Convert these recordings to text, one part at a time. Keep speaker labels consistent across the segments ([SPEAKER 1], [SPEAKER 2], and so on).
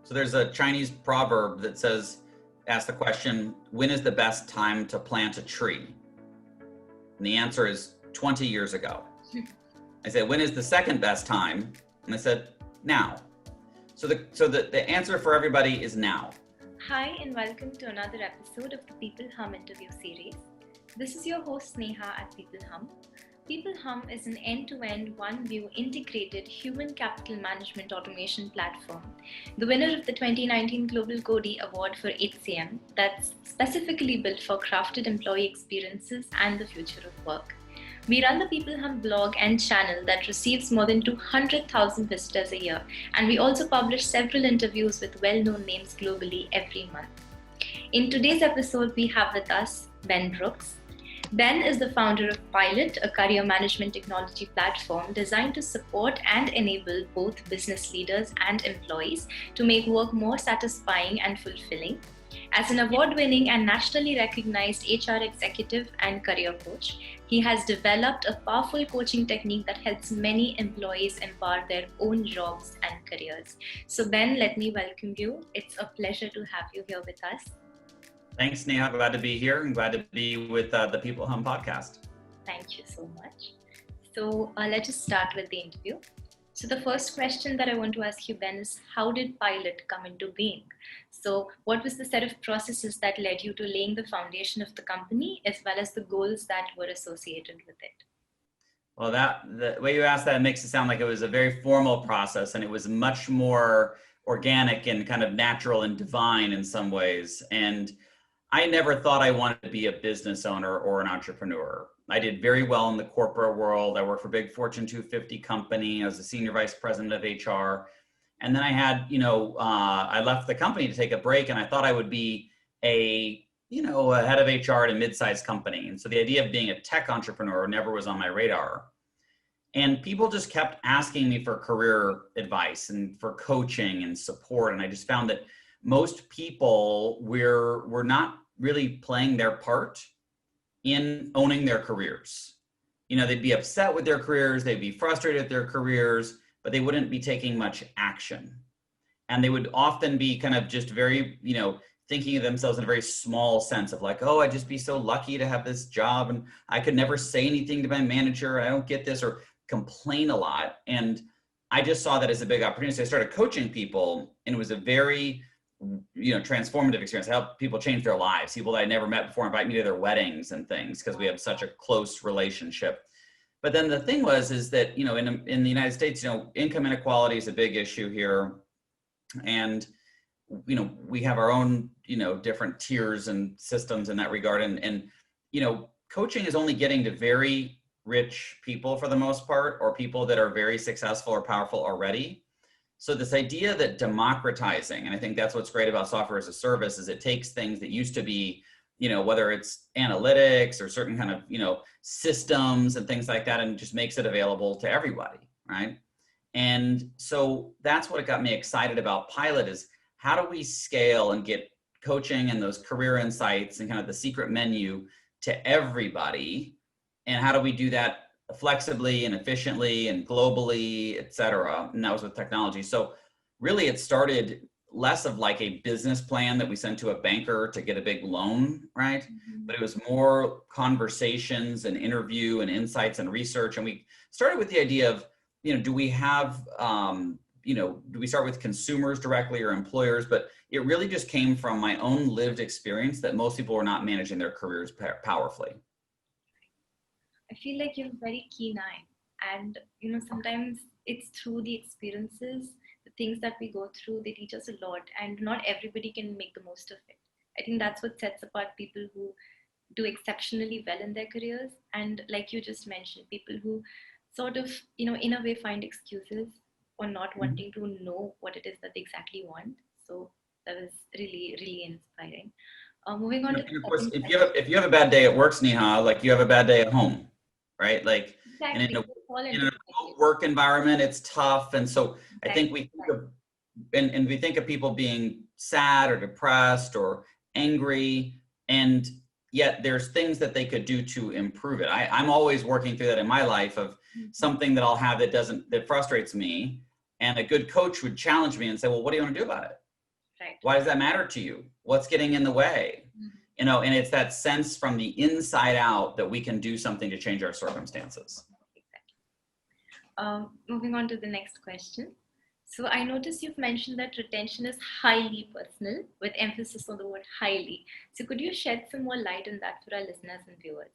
[SPEAKER 1] So there's a Chinese proverb that says, ask the question, when is the best time to plant a tree? And the answer is 20 years ago. I said, when is the second best time? And I said, now. So the answer for everybody is now.
[SPEAKER 2] Hi and welcome to another episode of the peopleHum interview series. This is your host Neha at peopleHum. peopleHum is an end-to-end, one-view integrated human capital management automation platform, the winner of the 2019 Global Cody Award for HCM that's specifically built for crafted employee experiences and the future of work. We run the peopleHum blog and channel that receives more than 200,000 visitors a year, and we also publish several interviews with well-known names globally every month. In today's episode, we have with us Ben Brooks. Ben is the founder of Pilot, a career management technology platform designed to support and enable both business leaders and employees to make work more satisfying and fulfilling. As an award-winning and nationally recognized HR executive and career coach, he has developed a powerful coaching technique that helps many employees empower their own jobs and careers. So Ben, let me welcome you. It's a pleasure to have you here with us.
[SPEAKER 1] Thanks, Neha. Glad to be here and glad to be with the peopleHum podcast.
[SPEAKER 2] Thank you so much. So let's just start with the interview. So the first question that I want to ask you, Ben, is how did Pilot come into being? So what was the set of processes that led you to laying the foundation of the company as well as the goals that were associated with it?
[SPEAKER 1] Well, the way you asked that makes it sound like it was a very formal process, and it was much more organic and kind of natural and divine in some ways. And I never thought I wanted to be a business owner or an entrepreneur. I did very well in the corporate world. I worked for a big Fortune 250 company. I was the senior vice president of HR. And then I had, I left the company to take a break, and I thought I would be a head of HR at a mid-sized company. And so the idea of being a tech entrepreneur never was on my radar. And people just kept asking me for career advice and for coaching and support. And I just found that most people were not really playing their part in owning their careers. They'd be upset with their careers, they'd be frustrated with their careers, but they wouldn't be taking much action. And they would often be kind of just very, thinking of themselves in a very small sense of like, oh, I'd just be so lucky to have this job and I could never say anything to my manager, I don't get this, or complain a lot. And I just saw that as a big opportunity. So I started coaching people, and it was a very transformative experience. I helped people change their lives. People that I never met before invite me to their weddings and things because we have such a close relationship. But then the thing is that, in the United States, income inequality is a big issue here. And, we have our own, different tiers and systems in that regard. And coaching is only getting to very rich people for the most part, or people that are very successful or powerful already. So this idea that democratizing, and I think that's what's great about software as a service, is it takes things that used to be, whether it's analytics or certain kind of, systems and things like that, and just makes it available to everybody, right? And so that's what got me excited about Pilot, is how do we scale and get coaching and those career insights and kind of the secret menu to everybody? And how do we do that flexibly and efficiently and globally, et cetera? And that was with technology. So really it started less of like a business plan that we sent to a banker to get a big loan, right? Mm-hmm. But it was more conversations and interview and insights and research. And we started with the idea of, do we have, do we start with consumers directly or employers? But it really just came from my own lived experience that most people were not managing their careers powerfully.
[SPEAKER 2] I feel like you have a very keen eye, and sometimes it's through the experiences, the things that we go through, they teach us a lot, and not everybody can make the most of it. I think that's what sets apart people who do exceptionally well in their careers, and like you just mentioned, people who sort of, in a way find excuses or not wanting to know what it is that they exactly want. So that was really, really inspiring. Moving on to
[SPEAKER 1] of course, if you have a bad day at work, Neha, like you have a bad day at home, right? Like
[SPEAKER 2] exactly.
[SPEAKER 1] in a remote work environment, it's tough. And so exactly. I think we think of, and we think of people being sad or depressed or angry, and yet there's things that they could do to improve it. I'm always working through that in my life of something that I'll have that frustrates me. And a good coach would challenge me and say, well, what do you want to do about it?
[SPEAKER 2] Right.
[SPEAKER 1] Why does that matter to you? What's getting in the way? You know, and it's that sense from the inside out that we can do something to change our circumstances.
[SPEAKER 2] Exactly. Moving on to the next question. So I noticed you've mentioned that retention is highly personal, with emphasis on the word highly. So could you shed some more light on that for our listeners and viewers?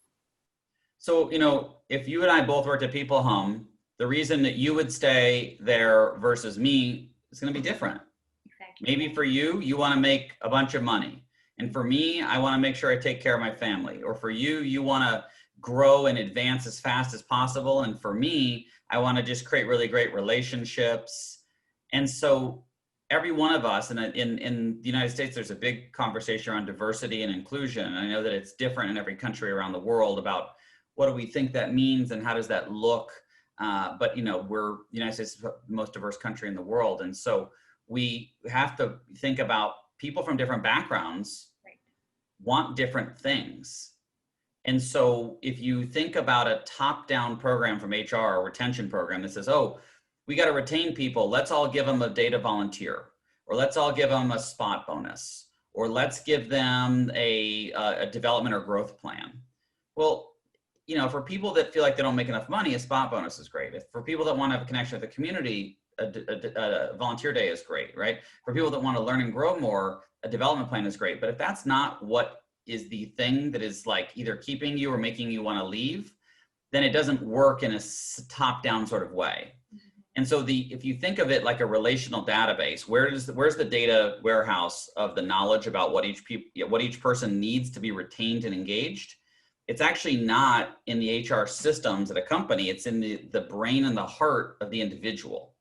[SPEAKER 1] So, you know, if you and I both worked at peopleHum, the reason that you would stay there versus me is going to be different.
[SPEAKER 2] Exactly.
[SPEAKER 1] Maybe for you, you want to make a bunch of money. And for me, I want to make sure I take care of my family. Or for you, you want to grow and advance as fast as possible. And for me, I want to just create really great relationships. And so every one of us, and in the United States, there's a big conversation around diversity and inclusion. And I know that it's different in every country around the world about what do we think that means and how does that look? But, you know, the United States is the most diverse country in the world. And so we have to think about people from different backgrounds want different things. And so if you think about a top-down program from HR, a retention program that says, oh, we got to retain people, let's all give them a data volunteer, or let's all give them a spot bonus, or let's give them a development or growth plan. Well, you know, for people that feel like they don't make enough money, a spot bonus is great. If for people that want to have a connection with the community, a volunteer day is great, right? For people that want to learn and grow more, a development plan is great. But if that's not what is the thing that is like either keeping you or making you want to leave, then it doesn't work in a top-down sort of way. And so if you think of it like a relational database, where's the data warehouse of the knowledge about what each person needs to be retained and engaged? It's actually not in the HR systems at a company. It's in the brain and the heart of the individual.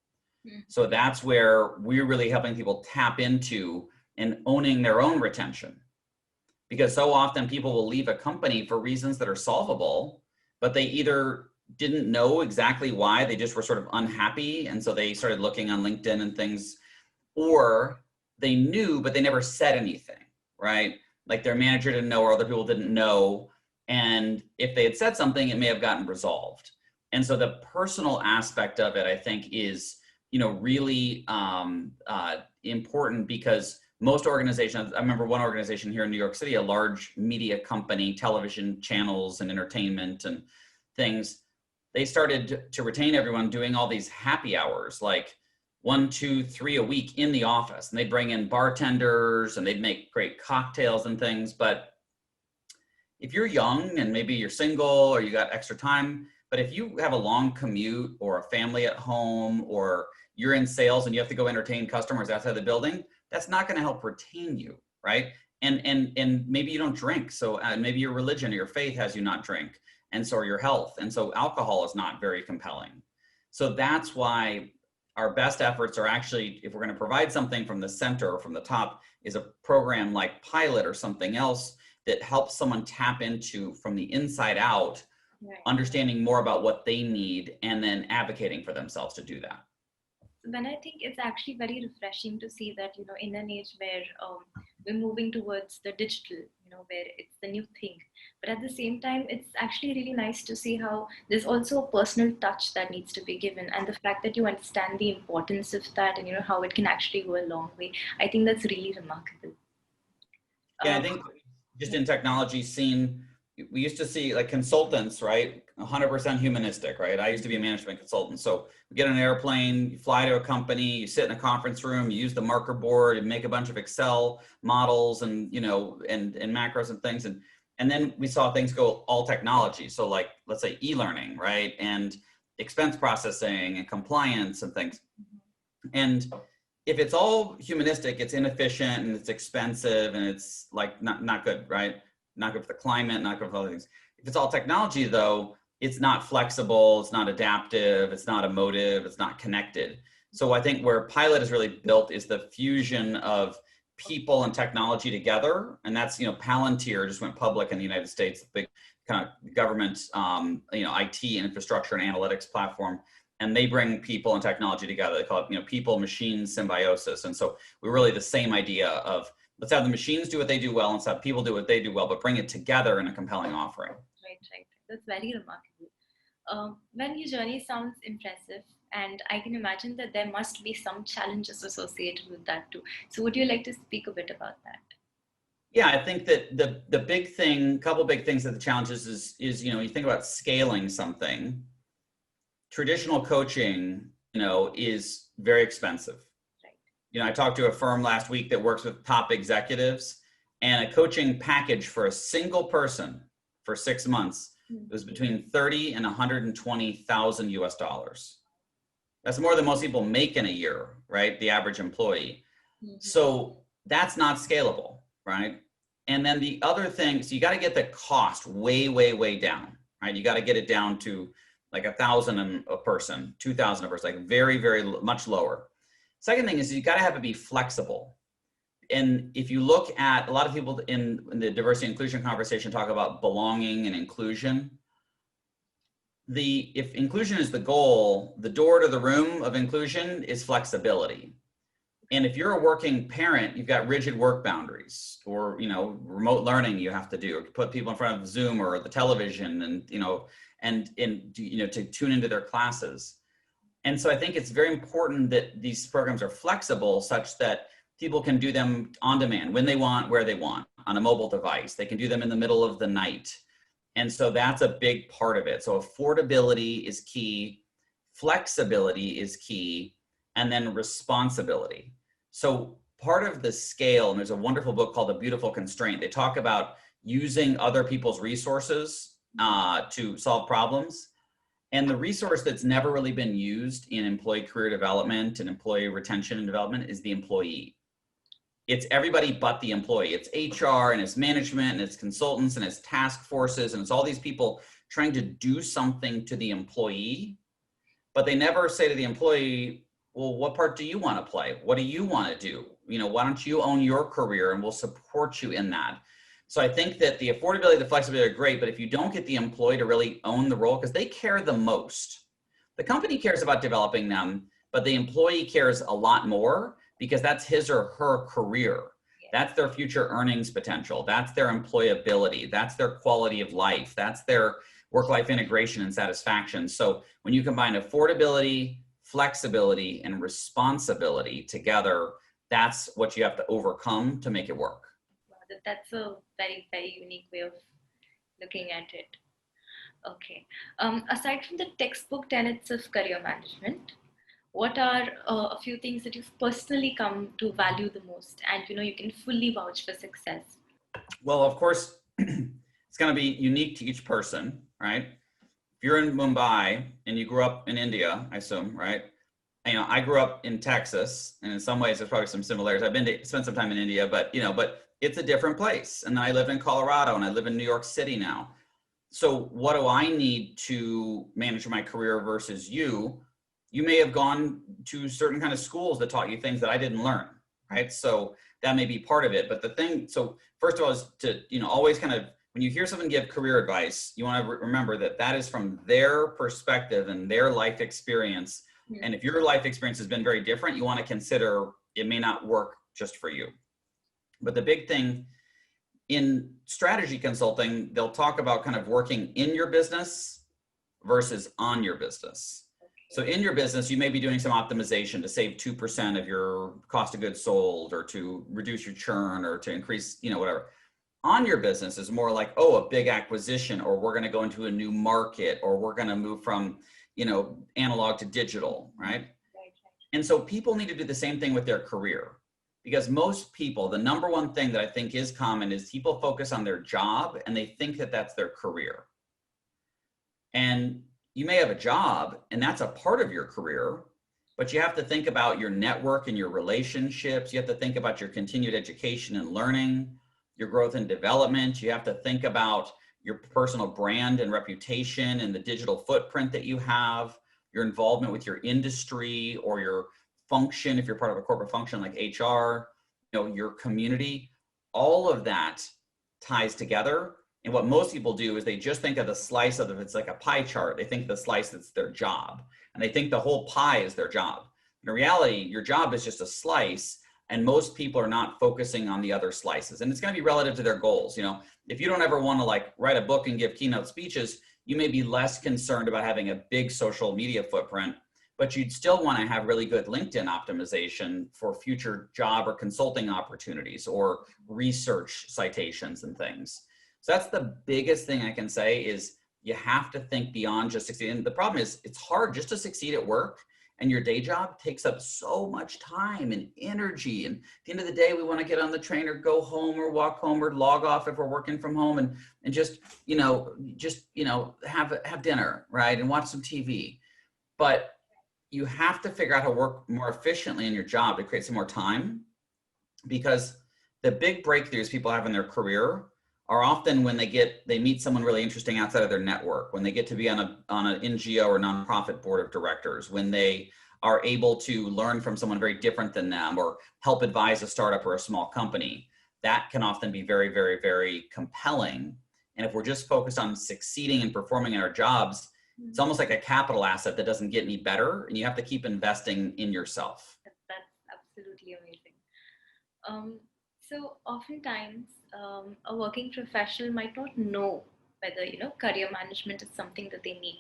[SPEAKER 1] So that's where we're really helping people tap into and owning their own retention. Because so often people will leave a company for reasons that are solvable, but they either didn't know exactly why, they just were sort of unhappy. And so they started looking on LinkedIn and things, or they knew, but they never said anything, right? Like their manager didn't know or other people didn't know. And if they had said something, it may have gotten resolved. And so the personal aspect of it, I think, is, you know, really important, because most organizations, I remember one organization here in New York City, a large media company, television channels and entertainment and things, they started to retain everyone doing all these happy hours, like 1, 2, 3 a week in the office. And they'd bring in bartenders and they'd make great cocktails and things. But if you're young and maybe you're single or you got extra time, but if you have a long commute or a family at home, or you're in sales and you have to go entertain customers outside the building, that's not going to help retain you, right? And maybe you don't drink, so maybe your religion or your faith has you not drink, and so your health, and so alcohol is not very compelling. So that's why our best efforts are actually, if we're going to provide something from the center or from the top, is a program like Pilot or something else that helps someone tap into from the inside out, understanding more about what they need and then advocating for themselves to do that.
[SPEAKER 2] Then I think it's actually very refreshing to see that, you know, in an age where we're moving towards the digital, you know, where it's the new thing. But at the same time, it's actually really nice to see how there's also a personal touch that needs to be given. And the fact that you understand the importance of that and, you know, how it can actually go a long way. I think that's really remarkable.
[SPEAKER 1] Yeah, I think just in technology scene, we used to see like consultants, right? 100% humanistic, right? I used to be a management consultant. So you get on an airplane, you fly to a company, you sit in a conference room, you use the marker board and make a bunch of Excel models and, you know, and macros and things. And then we saw things go all technology. So like, let's say e-learning, right? And expense processing and compliance and things. And if it's all humanistic, it's inefficient and it's expensive and it's like not good, right? Not good for the climate, not good for other things. If it's all technology though, it's not flexible, it's not adaptive, it's not emotive, it's not connected. So I think where Pilot is really built is the fusion of people and technology together. And that's, you know, Palantir just went public in the United States, big kind of government, you know, IT infrastructure and analytics platform. And they bring people and technology together. They call it, you know, people-machine symbiosis. And so we're really the same idea of, let's have the machines do what they do well, and let's have people do what they do well, but bring it together in a compelling offering.
[SPEAKER 2] Right. That's very remarkable. When your journey sounds impressive And I can imagine that there must be some challenges associated with that too. So would you like to speak a bit about that?
[SPEAKER 1] Yeah, I think that the big thing, couple big things that the challenges is you think about scaling something. Traditional coaching, is very expensive.
[SPEAKER 2] Right.
[SPEAKER 1] I talked to a firm last week that works with top executives, and a coaching package for a single person for 6 months was between 30 and 120,000 US dollars. That's more than most people make in a year, right? The average employee. So that's not scalable, right? And then the other thing, so you got to get the cost way, way, way down, right? You got to get it down to like 1,000 a person, 2,000 a person, like very, very much lower. Second thing is you got to have it be flexible. And if you look at a lot of people in the diversity and inclusion conversation talk about belonging and inclusion. If inclusion is the goal, the door to the room of inclusion is flexibility. And if you're a working parent, you've got rigid work boundaries, or remote learning you have to do, or put people in front of Zoom or the television, and to tune into their classes. And so I think it's very important that these programs are flexible such that people can do them on demand, when they want, where they want, on a mobile device. They can do them in the middle of the night. And so that's a big part of it. So affordability is key, flexibility is key, and then responsibility. So part of the scale, and there's a wonderful book called The Beautiful Constraint. They talk about using other people's resources to solve problems. And the resource that's never really been used in employee career development and employee retention and development is the employee. It's everybody but the employee. It's HR and it's management and it's consultants and it's task forces and it's all these people trying to do something to the employee, but they never say to the employee, well, what part do you want to play? What do you want to do? Why don't you own your career and we'll support you in that. So I think that the affordability, the flexibility are great, but if you don't get the employee to really own the role, because they care the most. The company cares about developing them, but the employee cares a lot more because that's his or her career. That's their future earnings potential. That's their employability. That's their quality of life. That's their work-life integration and satisfaction. So when you combine affordability, flexibility, and responsibility together, that's what you have to overcome to make it work.
[SPEAKER 2] That's a very, very unique way of looking at it. Okay. Aside from the textbook tenets of career management, what are a few things that you've personally come to value the most and you can fully vouch for success?
[SPEAKER 1] Well, of course, it's going to be unique to each person, right? If you're in Mumbai and you grew up in India, I assume, right? I grew up in Texas, and in some ways there's probably some similarities. I've spent some time in India, but it's a different place. And then I lived in Colorado and I live in New York City now. So what do I need to manage my career versus you? You may have gone to certain kind of schools that taught you things that I didn't learn, right? So that may be part of it. But so first of all is to, always kind of, when you hear someone give career advice, you want to remember that is from their perspective and their life experience. Yeah. And if your life experience has been very different, you want to consider it may not work just for you. But the big thing in strategy consulting, they'll talk about kind of working in your business versus on your business. So in your business, you may be doing some optimization to save 2% of your cost of goods sold, or to reduce your churn, or to increase, whatever. On your business is more like, a big acquisition, or we're going to go into a new market, or we're going to move from, analog to digital, right? And so people need to do the same thing with their career. Because most people, the number one thing that I think is common is people focus on their job and they think that that's their career. And you may have a job and that's a part of your career, but you have to think about your network and your relationships. You have to think about your continued education and learning, your growth and development. You have to think about your personal brand and reputation and the digital footprint that you have, your involvement with your industry or your function, if you're part of a corporate function like HR, your community. All of that ties together. And what most people do is they just think of the slice of it. It's like a pie chart. They think the slice that's their job, and they think the whole pie is their job. In reality, your job is just a slice, and most people are not focusing on the other slices. And it's going to be relative to their goals. If you don't ever want to write a book and give keynote speeches, you may be less concerned about having a big social media footprint. but you'd still want to have really good LinkedIn optimization for future job or consulting opportunities or research citations and things. So that's the biggest thing I can say is you have to think beyond just succeeding. And the problem is it's hard just to succeed at work, and your day job takes up so much time and energy. And at the end of the day, we want to get on the train or go home or walk home or log off if we're working from home and just, have dinner, right? And watch some TV. But you have to figure out how to work more efficiently in your job to create some more time, because the big breakthroughs people have in their career are often when they meet someone really interesting outside of their network, when they get to be on an NGO or nonprofit board of directors, when they are able to learn from someone very different than them or help advise a startup or a small company. That can often be very, very, very compelling. And if we're just focused on succeeding and performing in our jobs, it's almost like a capital asset that doesn't get any better, and you have to keep investing in yourself.
[SPEAKER 2] That's absolutely amazing. So oftentimes, a working professional might not know whether, career management is something that they need.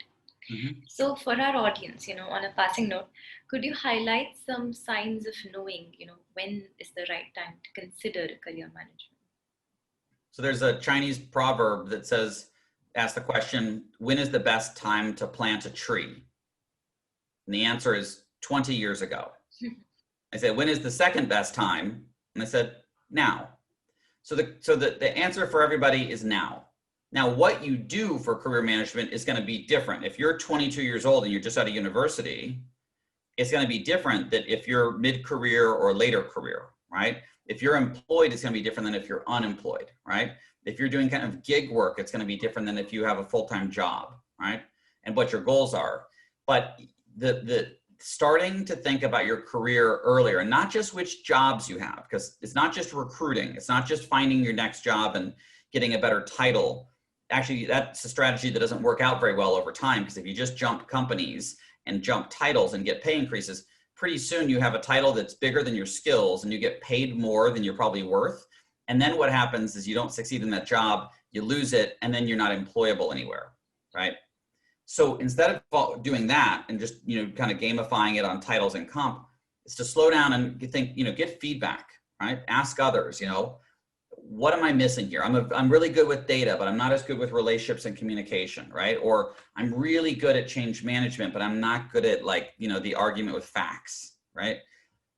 [SPEAKER 1] Mm-hmm.
[SPEAKER 2] So for our audience, on a passing note, could you highlight some signs of knowing, when is the right time to consider career management?
[SPEAKER 1] So there's a Chinese proverb that ask the question, when is the best time to plant a tree? And the answer is 20 years ago. I said, when is the second best time? And they said, now. So the answer for everybody is now. Now, what you do for career management is going to be different. If you're 22 years old and you're just out of university, it's going to be different than if you're mid-career or later career, right? If you're employed, it's going to be different than if you're unemployed, right? If you're doing kind of gig work, it's going to be different than if you have a full-time job, right? And what your goals are. But the starting to think about your career earlier, and not just which jobs you have, because it's not just recruiting. It's not just finding your next job and getting a better title. Actually, that's a strategy that doesn't work out very well over time, because if you just jump companies and jump titles and get pay increases, pretty soon you have a title that's bigger than your skills and you get paid more than you're probably worth. And then what happens is you don't succeed in that job, you lose it, and then you're not employable anywhere, right? So instead of doing that and just, kind of gamifying it on titles and comp, it's to slow down and think, get feedback, right? Ask others, what am I missing here? I'm really good with data, but I'm not as good with relationships and communication, right? Or I'm really good at change management, but I'm not good at the argument with facts, right?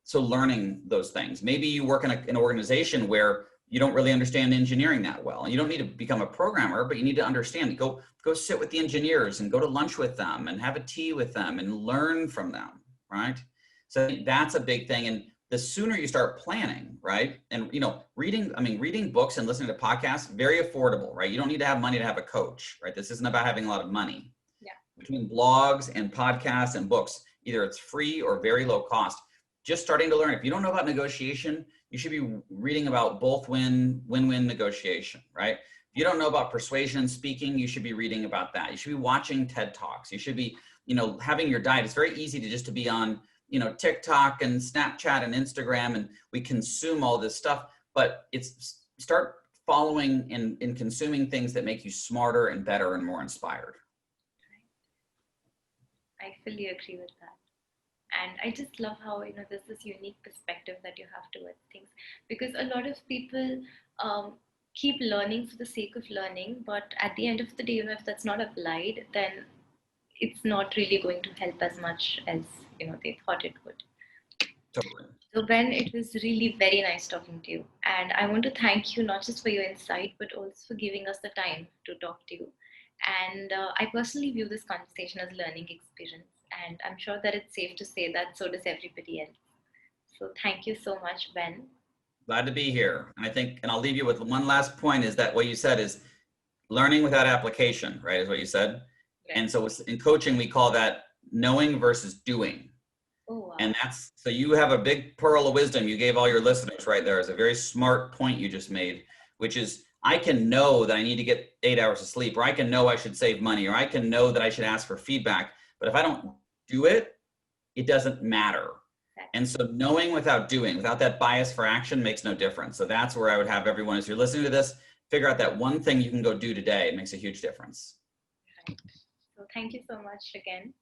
[SPEAKER 1] So learning those things. Maybe you work in an organization where you don't really understand engineering that well. And you don't need to become a programmer, but you need to understand. Go sit with the engineers and go to lunch with them and have a tea with them and learn from them, right? So that's a big thing. And the sooner you start planning, right? And, reading books and listening to podcasts, very affordable, right? You don't need to have money to have a coach, right? This isn't about having a lot of money.
[SPEAKER 2] Yeah.
[SPEAKER 1] Between blogs and podcasts and books, either it's free or very low cost. Just starting to learn. If you don't know about negotiation, you should be reading about both win-win negotiation, right? If you don't know about persuasion and speaking, you should be reading about that. You should be watching TED Talks. You should be, having your diet. It's very easy to be on, TikTok and Snapchat and Instagram, and we consume all this stuff, but it's start following and consuming things that make you smarter and better and more inspired.
[SPEAKER 2] I fully agree with that. And I just love how, there's this unique perspective that you have towards things, because a lot of people keep learning for the sake of learning, but at the end of the day, if that's not applied, then it's not really going to help as much as, they thought it would.
[SPEAKER 1] Totally.
[SPEAKER 2] So Ben, it was really very nice talking to you. And I want to thank you not just for your insight, but also for giving us the time to talk to you. And I personally view this conversation as a learning experience. And I'm sure that it's safe to say that so does everybody else. So thank you so much, Ben.
[SPEAKER 1] Glad to be here. And I'll leave you with one last point, is that what you said is learning without application, right? Is what you said. Right. And so in coaching, we call that knowing versus doing.
[SPEAKER 2] Oh, wow.
[SPEAKER 1] And so you have a big pearl of wisdom you gave all your listeners right there. Is a very smart point you just made, which is I can know that I need to get 8 hours of sleep, or I can know I should save money, or I can know that I should ask for feedback. But if I don't do it, it doesn't matter. And so knowing without doing, without that bias for action, makes no difference. So that's where I would have everyone, as you're listening to this, figure out that one thing you can go do today. It makes a huge difference.
[SPEAKER 2] Right. So thank you so much again.